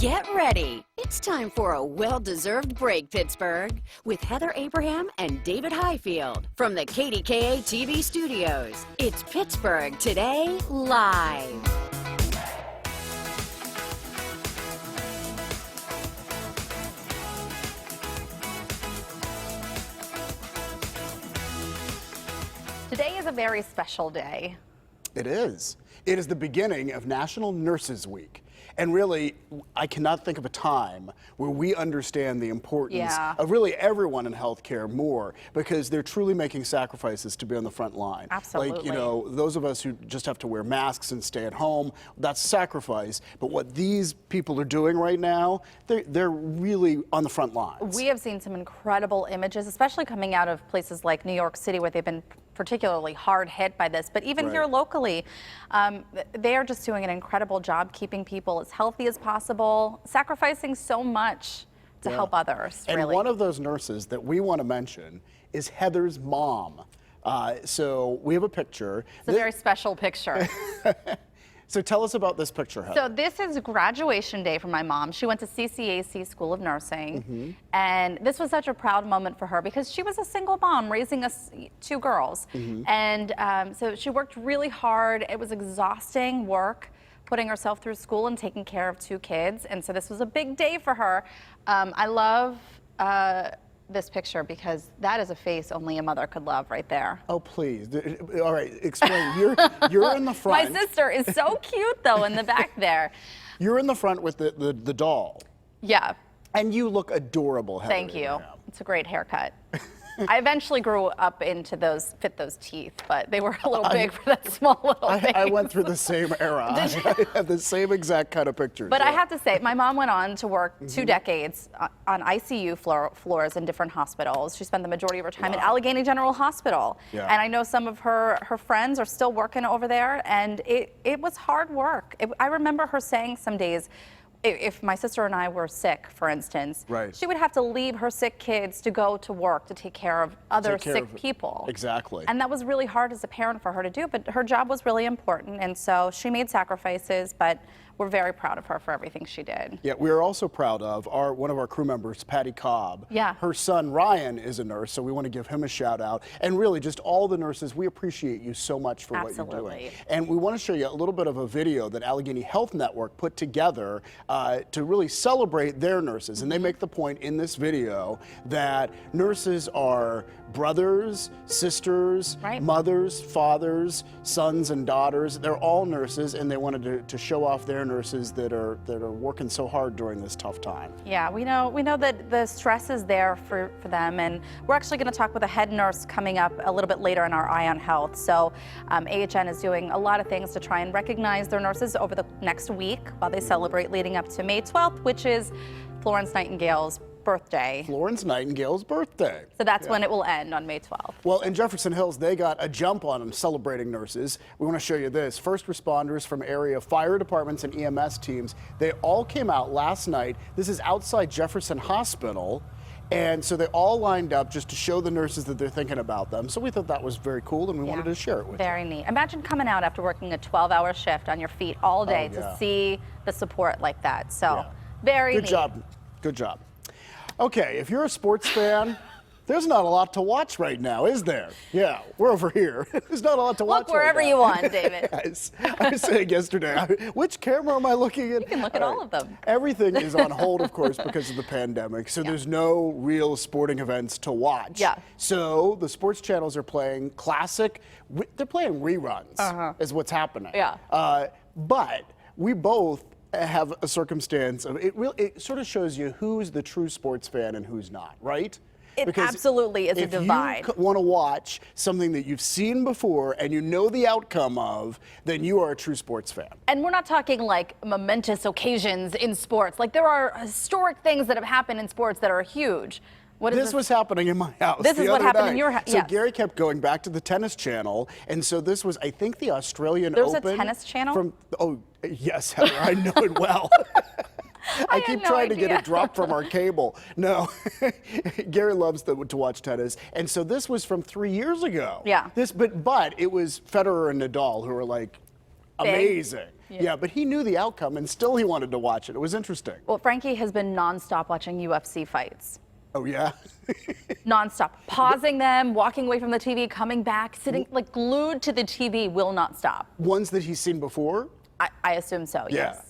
Get ready. It's time for a well-deserved break, Pittsburgh, with Heather Abraham and David Highfield from the KDKA TV studios. It's Pittsburgh Today Live. Today is a very special day. It is. It is the beginning of National Nurses Week. And really, I cannot think of a time where we understand the importance of really everyone in healthcare more, because they're truly making sacrifices to be on the front line. Absolutely. Like, you know, those of us who just have to wear masks and stay at home, that's sacrifice. But what these people are doing right now, they're really on the front lines. We have seen some incredible images, especially coming out of places like New York City, where they've been particularly hard hit by this, but even here locally, they are just doing an incredible job keeping people as healthy as possible, sacrificing so much to help others. And really. one of those nurses that we want to mention is Heather's mom. So we have a picture. It's a very special picture. So tell us about this picture, Heather. So this is graduation day for my mom. She went to CCAC School of Nursing, and this was such a proud moment for her because she was a single mom raising us two girls. And so she worked really hard. It was exhausting work, putting herself through school and taking care of two kids. And so this was a big day for her. I love this picture because that is a face only a mother could love right there. Oh, please. All right, explain. You're in the front. My sister is so cute, though, in the back there. You're in the front with the doll. Yeah. And you look adorable, Heather. Thank you. It's a great haircut. I eventually grew up into fit those teeth, but they were a little big for that small little face. I went through the same era. I have the same exact kind of pictures. But I have to say, my mom went on to work 2 decades on ICU floors in different hospitals. She spent the majority of her time at Allegheny General Hospital. And I know some of her friends are still working over there, and it was hard work. I remember her saying some days, if my sister and I were sick, for instance, she would have to leave her sick kids to go to work to take care of other sick people. Exactly. And that was really hard as a parent for her to do, but her job was really important, and so she made sacrifices, but we're very proud of her for everything she did. Yeah, we are also proud of one of our crew members, Patty Cobb. Yeah. Her son, Ryan, is a nurse, so we want to give him a shout out. And really, just all the nurses, we appreciate you so much for what you're doing. And we want to show you a little bit of a video that Allegheny Health Network put together to really celebrate their nurses. And they make the point in this video that nurses are brothers, sisters, mothers, fathers, sons and daughters. They're all nurses, and they wanted to show off their nurses that are working so hard during this tough time. Yeah, we know that the stress is there for them, and we're actually going to talk with a head nurse coming up a little bit later in our Eye on Health. So AHN is doing a lot of things to try and recognize their nurses over the next week while they celebrate leading up to May 12th, which is Florence Nightingale's birthday. Florence Nightingale's birthday. So that's when it will end, on May 12th. Well, in Jefferson Hills, they got a jump on them celebrating nurses. We want to show you this. First responders from area fire departments and EMS teams, they all came out last night. This is outside Jefferson Hospital. And so they all lined up just to show the nurses that they're thinking about them. So we thought that was very cool, and we wanted to share it with you. Very neat. Imagine coming out after working a 12-hour shift on your feet all day to see the support like that. So very neat. Good job. Good job. Okay, if you're a sports fan, there's not a lot to watch right now, is there? Yeah, we're over here. There's not a lot to watch. Look wherever you want, David. I was saying yesterday, which camera am I looking at? You can look at all of them. Everything is on hold, of course, because of the pandemic, so there's no real sporting events to watch. Yeah. So the sports channels are playing classic, they're playing reruns, is what's happening. Yeah. But we both have a circumstance of it sort of shows you who's the true sports fan and who's not, right? It absolutely is a divide. If you want to watch something that you've seen before and you know the outcome of, then you are a true sports fan. And we're not talking like momentous occasions in sports. Like, there are historic things that have happened in sports that are huge. This was happening in my house. This is what happened in your house. So Gary kept going back to the tennis channel, and so this was, I think, the Australian Open. There's a tennis channel? Oh, yes, Heather, I know it well. I keep trying to get it dropped from our cable. No, Gary loves to watch tennis, and so this was from 3 years ago. Yeah. But it was Federer and Nadal who were like amazing. Yeah, but he knew the outcome and still he wanted to watch it. It was interesting. Well, Frankie has been nonstop watching UFC fights. Oh, yeah? Nonstop, pausing them, walking away from the TV, coming back, sitting like glued to the TV, will not stop. Ones that he's seen before? I assume so, Yeah. yes.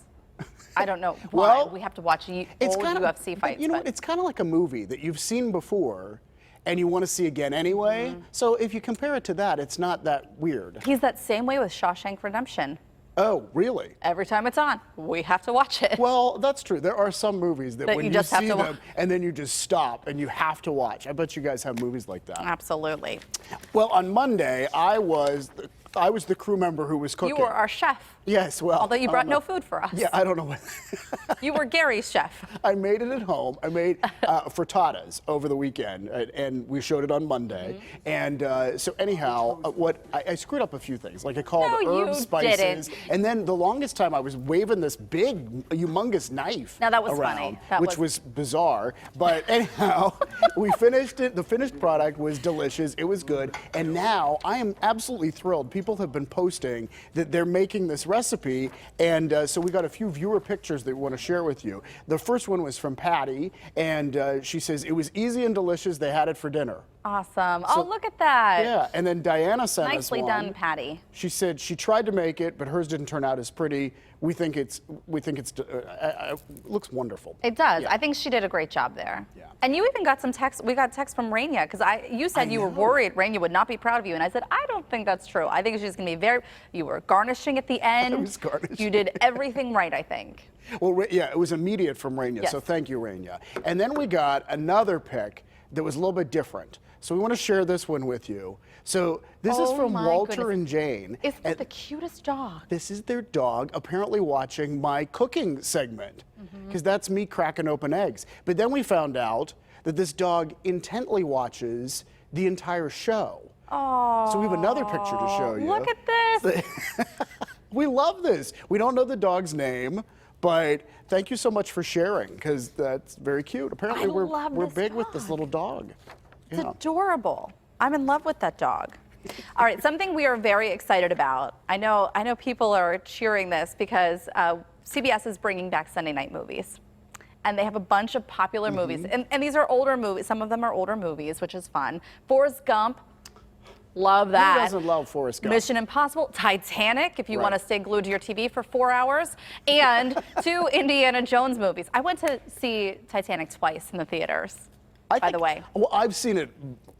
I don't know why. Well, we have to watch old UFC fights. You know what? It's kind of like a movie that you've seen before and you want to see again anyway. So if you compare it to that, it's not that weird. He's that same way with Shawshank Redemption. Oh, really? Every time it's on, we have to watch it. Well, that's true. There are some movies that when you you just have see to them and then you just stop and you have to watch. I bet you guys have movies like that. Absolutely. Well, on Monday, I was the crew member who was cooking. You were our chef. Yes, well. Although you brought no food for us. Yeah, I don't know what. You were Gary's chef. I made it at home. I made frittatas over the weekend, and we showed it on Monday. And so anyhow, I screwed up a few things. Like I called herbs, spices, and then the longest time I was waving this big, humongous knife Now that was around, funny. which was bizarre. But anyhow, we finished it. The finished product was delicious. It was good. And now I am absolutely thrilled. People have been posting that they're making this recipe, and so we got a few viewer pictures that we want to share with you. The first one was from Patty, and she says it was easy and delicious. They had it for dinner. Awesome. Oh, look at that. Yeah, and then Diana sent us Nicely one. done, Patty. She said she tried to make it, but hers didn't turn out as pretty. We think it looks wonderful. It does. Yeah. I think she did a great job there. Yeah. And you even got some text. We got text from Raina because you said you were worried Raina would not be proud of you, and I said I don't think that's true. I think she's going to be very. You were garnishing at the end. I was garnishing. You did everything right, I think. Well, yeah, it was immediate from Raina, Yes. so thank you, Raina. And then we got another pic that was a little bit different. So we want to share this one with you. So this is from my Walter goodness. and Jane. Isn't that the cutest dog? This is their dog apparently watching my cooking segment, because that's me cracking open eggs. But then we found out that this dog intently watches the entire show. Oh. So we have another picture to show you. Look at this. We love this. We don't know the dog's name, but thank you so much for sharing, because that's very cute. Apparently we're this big with this dog. little dog. It's adorable. I'm in love with that dog. All right, something we are very excited about. I know people are cheering this because CBS is bringing back Sunday night movies. And they have a bunch of popular movies. And these are older movies. Some of them are older movies, which is fun. Forrest Gump, love that. Who doesn't love Forrest Gump? Mission Impossible, Titanic, if you want to stay glued to your TV for 4 hours, and 2 Indiana Jones movies. I went to see Titanic twice in the theaters, by the way. Well, I've seen it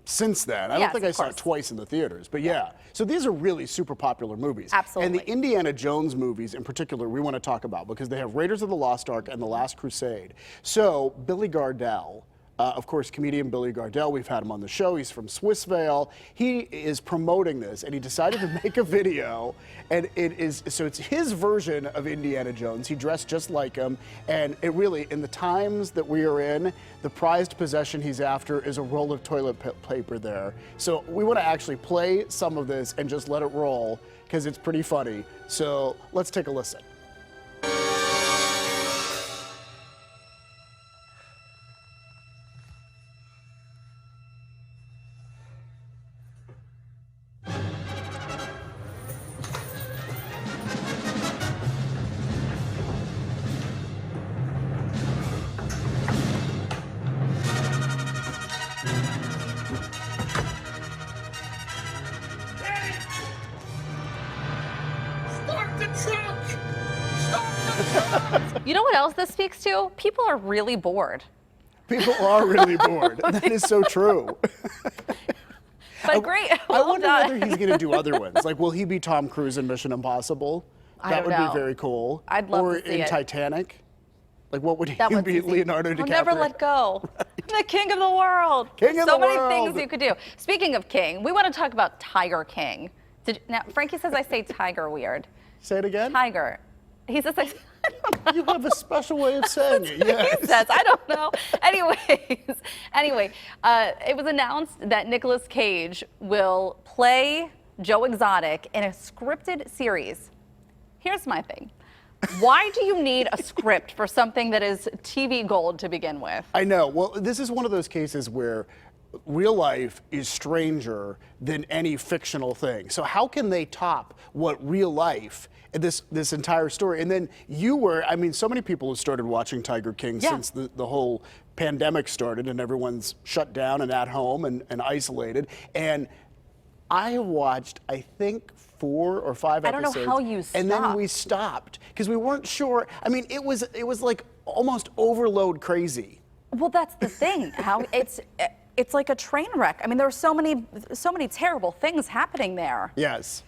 since then. I don't Yes, think I of saw it course. twice in the theaters, but yeah. So these are really super popular movies. Absolutely. And the Indiana Jones movies in particular we want to talk about because they have Raiders of the Lost Ark and The Last Crusade. So Billy Gardell, of course, comedian Billy Gardell, we've had him on the show. He's from Swissvale. He is promoting this, and he decided to make a video, and it's his version of Indiana Jones. He dressed just like him, and it really, in the times that we are in, the prized possession he's after is a roll of toilet paper there. So we want to actually play some of this and just let it roll, because it's pretty funny. So let's take a listen. You know what else this speaks to? People are really bored. People are really bored. That is so true. But great. I Well wonder done. whether he's going to do other ones. Like, will he be Tom Cruise in Mission Impossible? I That don't would know. be very cool. I'd love or to see in it. Titanic. Like, what would he That one's be? easy. Leonardo DiCaprio. I'll never let go. I'm the king of the world. King of so the many world. things you could do. Speaking of king, we want to talk about Tiger King. Now, Frankie says I say tiger weird. Say it again. Tiger. He says I don't know. You have a special way of saying it. He Yes. says, I don't know. Anyway, it was announced that Nicolas Cage will play Joe Exotic in a scripted series. Here's my thing. Why do you need a script for something that is TV gold to begin with? I know. Well, this is one of those cases where real life is stranger than any fictional thing. So how can they top what real life, this entire story? And then you were, I mean, so many people have started watching Tiger King since the whole pandemic started and everyone's shut down and at home and isolated. And I have watched, I think, 4 or 5 episodes. I don't know how you stopped. And then we stopped because we weren't sure. I mean, it was like almost overload crazy. Well, that's the thing. How it's like a train wreck. I mean, there are so many terrible things happening there. Yes.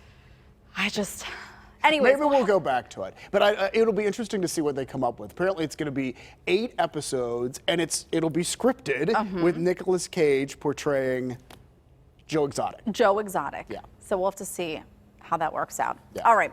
Anyways, maybe we'll go back to it. But it'll be interesting to see what they come up with. Apparently, it's going to be 8 episodes, and it'll be scripted with Nicolas Cage portraying Joe Exotic. Joe Exotic. Yeah. So we'll have to see how that works out. Yeah. All right.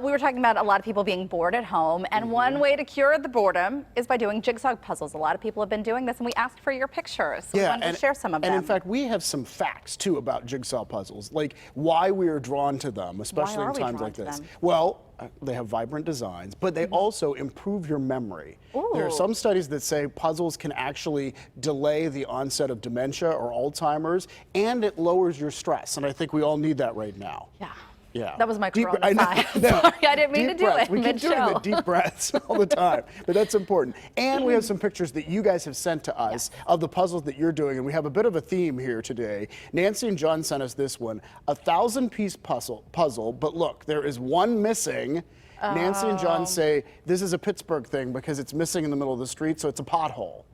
We were talking about a lot of people being bored at home, and one way to cure the boredom is by doing jigsaw puzzles. A lot of people have been doing this, and we asked for your pictures. So we wanted to share some of them. And in fact, we have some facts too about jigsaw puzzles, like why we are drawn to them, especially in times like this. Well, they have vibrant designs, but they also improve your memory. Ooh. There are some studies that say puzzles can actually delay the onset of dementia or Alzheimer's, and it lowers your stress. And I think we all need that right now. Yeah. Yeah. That was my Deep, corona I know, sigh. no. Sorry, I didn't mean Deep to do breaths. it We keep doing the deep breaths all the time, but that's important. And we have some pictures that you guys have sent to us of the puzzles that you're doing, and we have a bit of a theme here today. Nancy and John sent us this one, 1,000-piece puzzle, but look, there is one missing. Nancy and John say this is a Pittsburgh thing because it's missing in the middle of the street, so it's a pothole.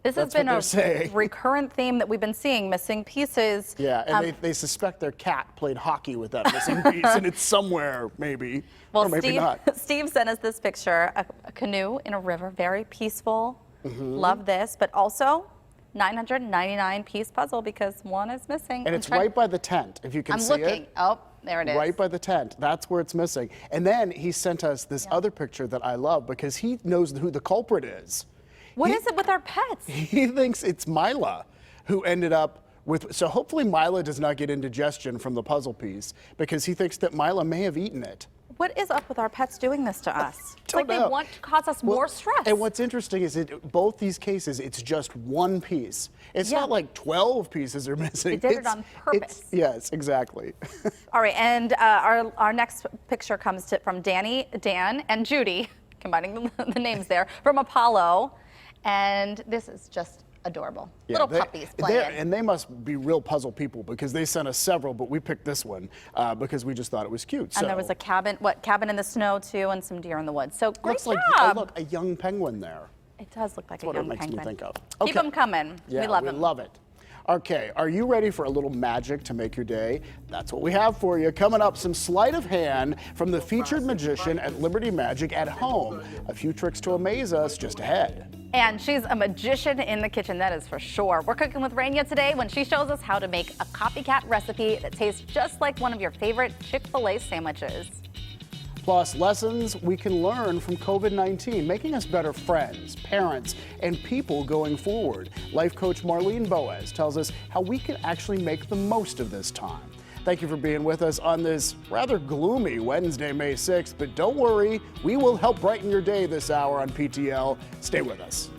This has been a recurrent theme that we've been seeing, missing pieces. Yeah, and they suspect their cat played hockey with that missing piece, and it's somewhere, maybe, well, or maybe not. Steve sent us this picture, a canoe in a river, very peaceful. Love this, but also 999-piece puzzle because one is missing. And it's right by the tent, if you can see it. I'm looking. Oh, there it is. Right by the tent. That's where it's missing. And then he sent us this other picture that I love because he knows who the culprit is. What is it with our pets? He thinks it's Mila who ended up with, so hopefully Mila does not get indigestion from the puzzle piece because he thinks that Mila may have eaten it. What is up with our pets doing this to us? It's Don't like know. they want to cause us more stress. And what's interesting is that both these cases, it's just one piece. It's not like 12 pieces are missing. They did it on purpose. Yes, exactly. All right, and our next picture comes from Dan, and Judy, combining the names there, from Apollo. And this is just adorable. Yeah, Little puppies playing. And they must be real puzzle people because they sent us several, but we picked this one because we just thought it was cute. And there was a cabin in the snow too, and some deer in the woods. So great looks job. like, oh, look, a young penguin there. It does look like That's a young what it makes penguin. me think of. Keep them coming. Yeah, we love them. love it. Okay, are you ready for a little magic to make your day? That's what we have for you. Coming up, some sleight of hand from the featured magician at Liberty Magic at home. A few tricks to amaze us just ahead. And she's a magician in the kitchen, that is for sure. We're cooking with Rania today when she shows us how to make a copycat recipe that tastes just like one of your favorite Chick-fil-A sandwiches. Plus, lessons we can learn from COVID-19, making us better friends, parents, and people going forward. Life coach Marlene Boas tells us how we can actually make the most of this time. Thank you for being with us on this rather gloomy Wednesday, May 6th, but don't worry, we will help brighten your day this hour on PTL. Stay with us.